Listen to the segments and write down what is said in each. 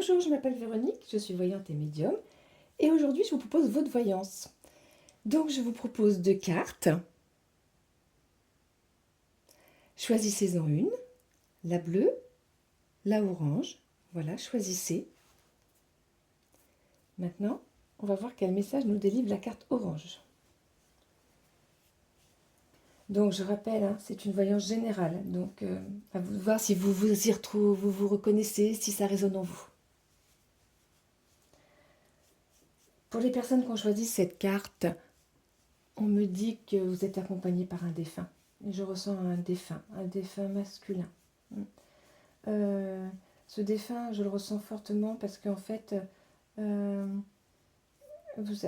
Bonjour, je m'appelle Véronique, je suis voyante et médium et aujourd'hui je vous propose votre voyance. Donc je vous propose 2 cartes. Choisissez-en une, la bleue, la orange. Voilà, choisissez. Maintenant, on va voir quel message nous délivre la carte orange. Donc je rappelle, hein, c'est une voyance générale, donc à vous de voir si vous vous y retrouvez, vous vous reconnaissez, si ça résonne en vous. Pour les personnes qui ont choisi cette carte, on me dit que vous êtes accompagné par un défunt. Et je ressens un défunt masculin. Ce défunt, je le ressens fortement parce qu'en fait, euh, vous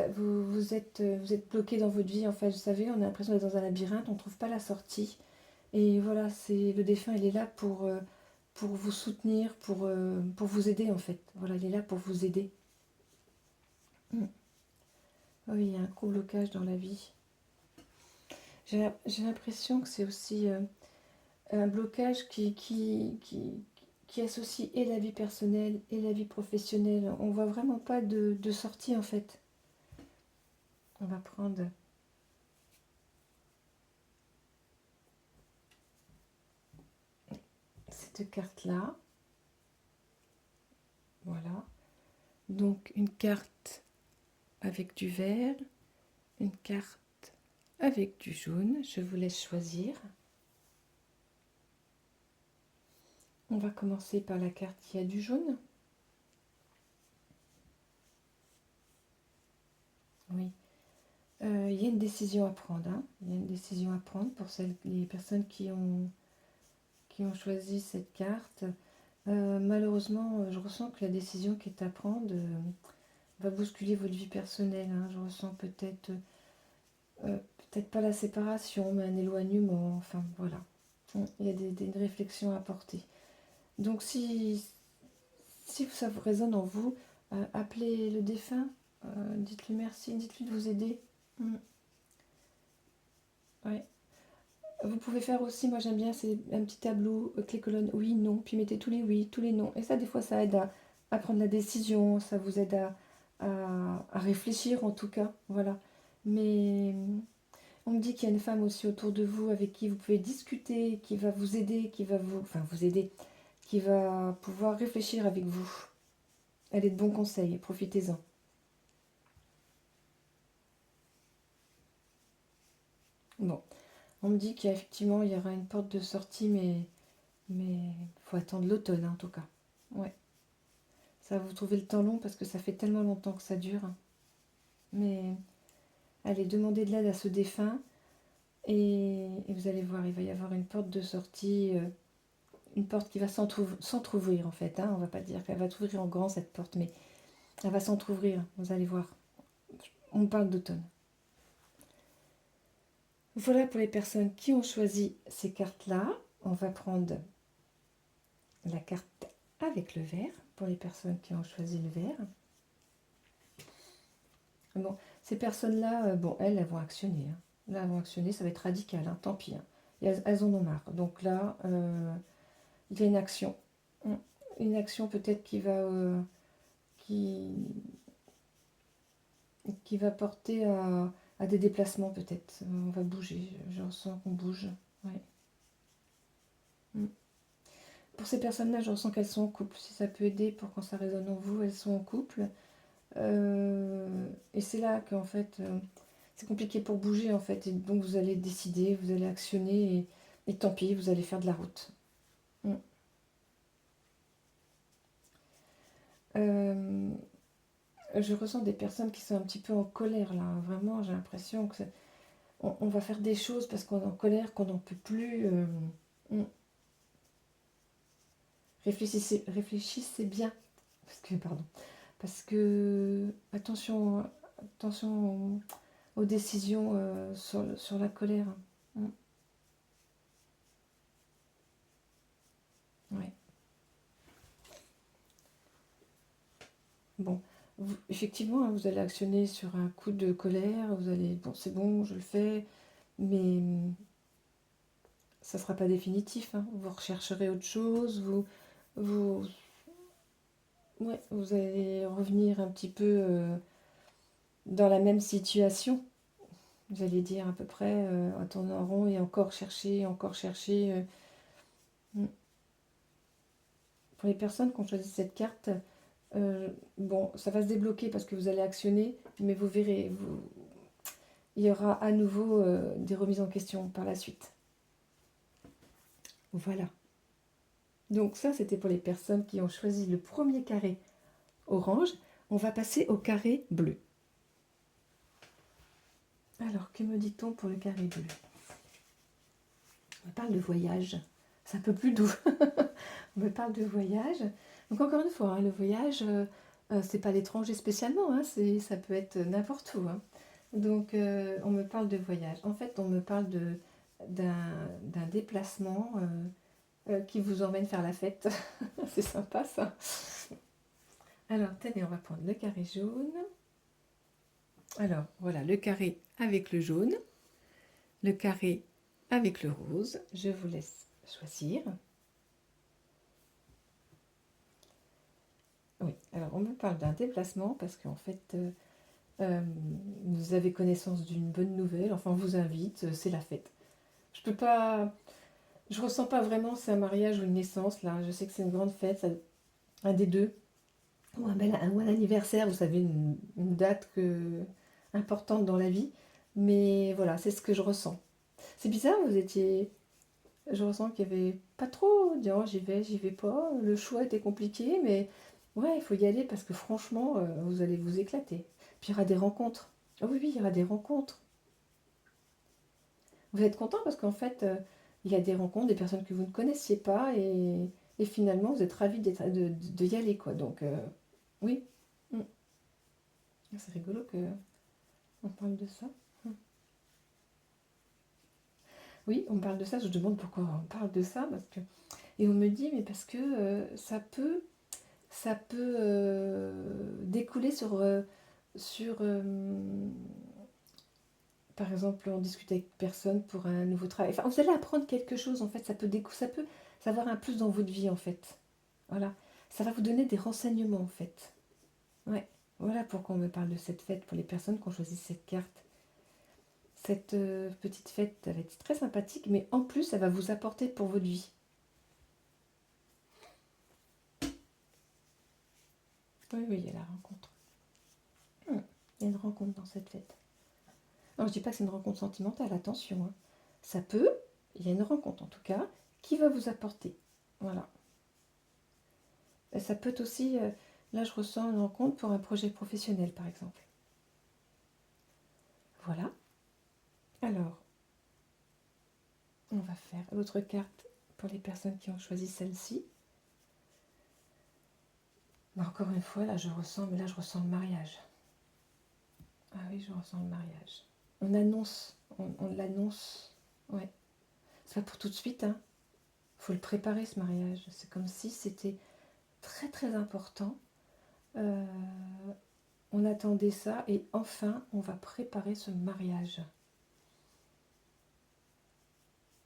êtes bloqué dans votre vie. En fait, vous savez, on a l'impression d'être dans un labyrinthe, on ne trouve pas la sortie. Et voilà, c'est le défunt, il est là pour vous soutenir, pour vous aider en fait. Voilà, il est là pour vous aider. Oui, il y a un gros blocage dans la vie. J'ai l'impression que c'est aussi un blocage qui associe et la vie personnelle et la vie professionnelle. On voit vraiment pas de sortie en fait. On va prendre cette carte-là. Voilà. Donc une carte avec du vert, une carte avec du jaune. Je vous laisse choisir. On va commencer par la carte qui a du jaune. Oui. Il y a une décision à prendre. Hein. Il y a une décision à prendre pour les personnes qui ont choisi cette carte. Malheureusement, je ressens que la décision qui est à prendre va bousculer votre vie personnelle. Hein. Je ressens peut-être pas la séparation, mais un éloignement. Enfin, voilà. Il y a une réflexion à porter. Donc, si ça vous résonne en vous, appelez le défunt. Dites-lui merci, dites-lui de vous aider. Ouais. Vous pouvez faire aussi, moi j'aime bien, c'est un petit tableau avec les colonnes oui, non, puis mettez tous les oui, tous les non. Et ça, des fois, ça aide à prendre la décision, ça vous aide à réfléchir en tout cas, voilà. Mais on me dit qu'il y a une femme aussi autour de vous avec qui vous pouvez discuter, qui va vous aider, vous aider, qui va pouvoir réfléchir avec vous. Elle est de bons conseils, profitez-en. Bon, on me dit qu'effectivement il y aura une porte de sortie, mais faut attendre l'automne en tout cas. Ouais. Ça va vous trouver le temps long parce que ça fait tellement longtemps que ça dure. Mais allez, demandez de l'aide à ce défunt et vous allez voir, il va y avoir une porte de sortie, une porte qui va s'entrouvrir en fait. Hein. On va pas dire qu'elle va s'ouvrir en grand cette porte, mais elle va s'entrouvrir, vous allez voir. On parle d'automne. Voilà pour les personnes qui ont choisi ces cartes-là. On va prendre la carte avec le vert pour les personnes qui ont choisi le vert. Bon, ces personnes-là, bon, elles vont actionner. Hein. Là, elles vont actionner, ça va être radical, hein, tant pis. Hein. Elles en ont marre. Donc là, il y a une action. Une action peut-être qui, qui va porter à des déplacements peut-être. On va bouger, je ressens qu'on bouge. Ouais. Pour ces personnes-là, je ressens qu'elles sont en couple. Si ça peut aider pour quand ça résonne en vous, elles sont en couple. Et c'est là qu'en fait, c'est compliqué pour bouger en fait. Et donc vous allez décider, vous allez actionner et tant pis, vous allez faire de la route. Je ressens des personnes qui sont un petit peu en colère là. Vraiment, j'ai l'impression que on va faire des choses parce qu'on est en colère, qu'on n'en peut plus. Réfléchissez bien. Parce que attention aux décisions sur la colère. Ouais. Bon, effectivement, hein, vous allez actionner sur un coup de colère, vous allez, bon, c'est bon, je le fais, mais ça ne sera pas définitif. Hein. Vous rechercherez autre chose, vous ouais, vous allez revenir un petit peu dans la même situation. Vous allez dire à peu près en tournant en rond et encore chercher, encore chercher. Mm. Pour les personnes qui ont choisi cette carte, bon, ça va se débloquer parce que vous allez actionner, mais vous verrez, il y aura à nouveau des remises en question par la suite. Voilà. Donc ça, c'était pour les personnes qui ont choisi le premier carré orange. On va passer au carré bleu. Alors, que me dit-on pour le carré bleu? On me parle de voyage. C'est un peu plus doux. On me parle de voyage. Donc encore une fois, hein, le voyage, c'est pas l'étranger spécialement, hein, ça peut être n'importe où, hein. Donc on me parle de voyage. En fait, on me parle d'un déplacement qui vous emmène faire la fête. C'est sympa ça. Alors, tenez, on va prendre le carré jaune. Alors, voilà, le carré avec le jaune, le carré avec le rose. Je vous laisse choisir. Oui, alors on me parle d'un déplacement parce qu'en fait, vous avez connaissance d'une bonne nouvelle, enfin on vous invite, c'est la fête. Je peux pas, je ressens pas vraiment c'est un mariage ou une naissance là. Je sais que c'est une grande fête, un des deux, ou un anniversaire, vous savez, une date importante dans la vie. Mais voilà, c'est ce que je ressens. C'est bizarre, je ressens qu'il y avait pas trop, dire oh, j'y vais pas. Le choix était compliqué, mais ouais, il faut y aller parce que franchement, vous allez vous éclater. Puis il y aura des rencontres. Ah oui, oui, il y aura des rencontres. Vous êtes content parce qu'en fait, il y a des rencontres, des personnes que vous ne connaissiez pas et finalement, vous êtes ravis de y aller, quoi. Donc, oui. Mm. C'est rigolo que on parle de ça. Mm. Oui, on parle de ça. Je demande pourquoi on parle de ça parce que et on me dit mais parce que ça peut découler sur par exemple, on discute avec personne pour un nouveau travail. Enfin, vous allez apprendre quelque chose, en fait. Ça peut avoir un plus dans votre vie, en fait. Voilà. Ça va vous donner des renseignements, en fait. Ouais. Voilà pourquoi on me parle de cette fête pour les personnes qui ont choisi cette carte. Cette petite fête, elle va être très sympathique, mais en plus, elle va vous apporter pour votre vie. Oui, oui, il y a la rencontre. Il y a une rencontre dans cette fête. Non, je dis pas que c'est une rencontre sentimentale, attention, hein. Ça peut, il y a une rencontre en tout cas, qui va vous apporter. Voilà. Et ça peut aussi, là je ressens une rencontre pour un projet professionnel par exemple. Voilà. Alors, on va faire l'autre carte pour les personnes qui ont choisi celle-ci. Mais encore une fois, là je ressens, mais là je ressens le mariage. Ah oui, je ressens le mariage. On annonce, on l'annonce. Ouais. C'est pas pour tout de suite, hein. Faut le préparer ce mariage. C'est comme si c'était très très important. Euh, on attendait ça et enfin on va préparer ce mariage.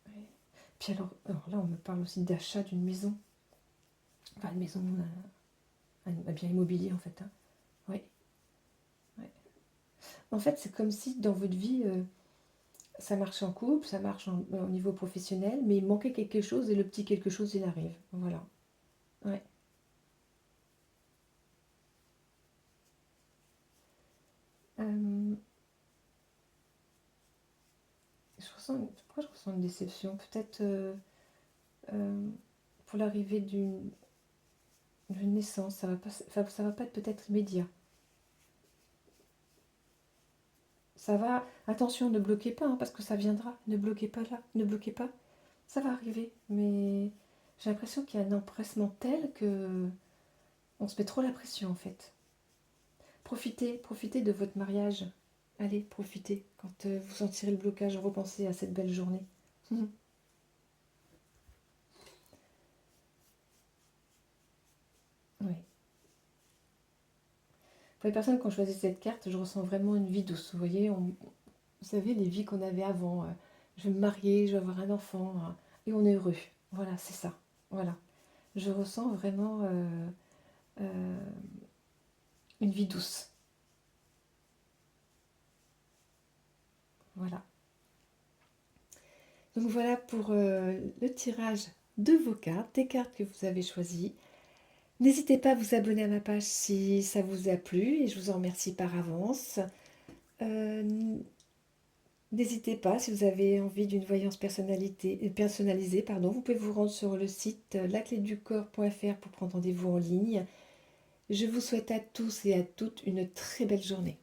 Ouais. Puis alors là on me parle aussi d'achat d'une maison. Enfin une maison, un bien immobilier en fait, hein. Oui. Ouais. En fait c'est comme si dans votre vie ça marche en couple, ça marche au niveau professionnel, mais il manquait quelque chose et le petit quelque chose il arrive. Voilà. Ouais. Euh, pourquoi je ressens une déception? Peut-être euh, pour l'arrivée d'une naissance, ça va pas être peut-être immédiat. Ça va, attention, ne bloquez pas, hein, parce que ça viendra. Ne bloquez pas là, ne bloquez pas. Ça va arriver, mais j'ai l'impression qu'il y a un empressement tel que on se met trop la pression en fait. Profitez de votre mariage. Allez, profitez. Quand vous sentirez le blocage, repensez à cette belle journée. Oui. Pour les personnes qui ont choisi cette carte, je ressens vraiment une vie douce. Vous voyez, vous savez, les vies qu'on avait avant. Je vais me marier, je vais avoir un enfant, hein, et on est heureux. Voilà, c'est ça. Voilà. Je ressens vraiment une vie douce. Voilà. Donc voilà pour le tirage de vos cartes, des cartes que vous avez choisies. N'hésitez pas à vous abonner à ma page si ça vous a plu et je vous en remercie par avance. N'hésitez pas, si vous avez envie d'une voyance personnalisée, vous pouvez vous rendre sur le site lacléducorps.fr pour prendre rendez-vous en ligne. Je vous souhaite à tous et à toutes une très belle journée.